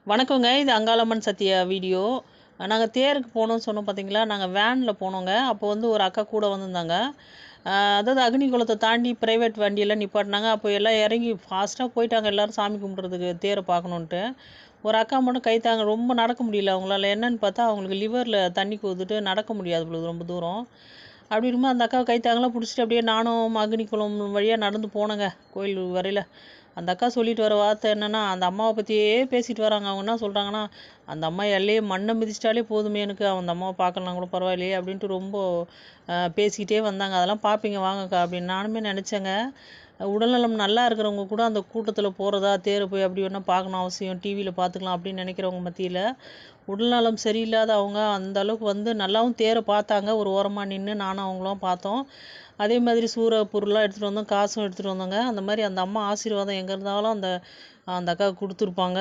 வணக்கங்க. இது அங்காளம்மன் சத்யா வீடியோ. நாங்க தேருக்கு போனோம்னு சொன்னோம் பார்த்தீங்களா, நாங்க வேன்ல போனோங்க. அப்போ வந்து ஒரு அக்கா கூட வந்திருந்தாங்க. அதாவது அக்னிகுளத்த தாண்டி பிரைவேட் வண்டியெல்லாம் நிப்பாட்டுனாங்க. அப்போ எல்லாம் இறங்கி ஃபாஸ்ட்டா போயிட்டாங்க எல்லாரும் சாமி கும்பிட்றதுக்கு, தேர பார்க்கணுன்ட்டு. ஒரு அக்கா மட்டும் கை தாங்க ரொம்ப நடக்க முடியல அவங்களால. என்னன்னு பார்த்தா, அவங்களுக்கு லிவர்ல தண்ணி கோர்த்துட்டு நடக்க முடியாது போல ரொம்ப தூரம். அப்படி இருக்கும்போது அந்த அக்காவ கை தாங்கலாம் புடிச்சிட்டு அப்படியே நானும் அக்னிகுளம் வழியா நடந்து போனேங்க, கோயில் வரையில. அந்த அக்கா சொல்லிட்டு வர வார்த்தை என்னன்னா, அந்த அம்மாவ பத்தியே பேசிட்டு வராங்க. அவங்க என்ன சொல்றாங்கன்னா, "அந்த அம்மா எல்லைய மண்ண மிதிச்சிட்டாலே போதுமே எனக்கு. அந்த அம்மாவ பார்க்கலனா கூட பரவாயில்லையே!" அப்படின்ட்டு ரொம்ப பேசிக்கிட்டே வந்தாங்க. "அதெல்லாம் பார்ப்பீங்க வாங்கக்கா" அப்படின்னு நானுமே நெனச்சேங்க. உடல்நலம் நல்லா இருக்கிறவங்க கூட அந்த கூட்டத்தில போறதா, தேர போய் அப்படி வேணா பார்க்கணும் அவசியம், டிவியில பார்த்துக்கலாம் அப்படின்னு நெனைக்கிறவங்க மத்தியில, உடல்நலம் சரியில்லாத அவங்க அந்த அளவுக்கு வந்து நல்லாவும் தேர பார்த்தாங்க. ஒரு ஓரமா நின்னு நானும் அவங்களும் பார்த்தோம். அதே மாதிரி சூற பொருள்லாம் எடுத்துகிட்டு வந்தோம், காசும் எடுத்துகிட்டு வந்தோங்க. அந்த மாரி அந்த அம்மா ஆசீர்வாதம் எங்க இருந்தாலும் அந்த அந்த அக்காவுக்கு குடுத்துருப்பாங்க.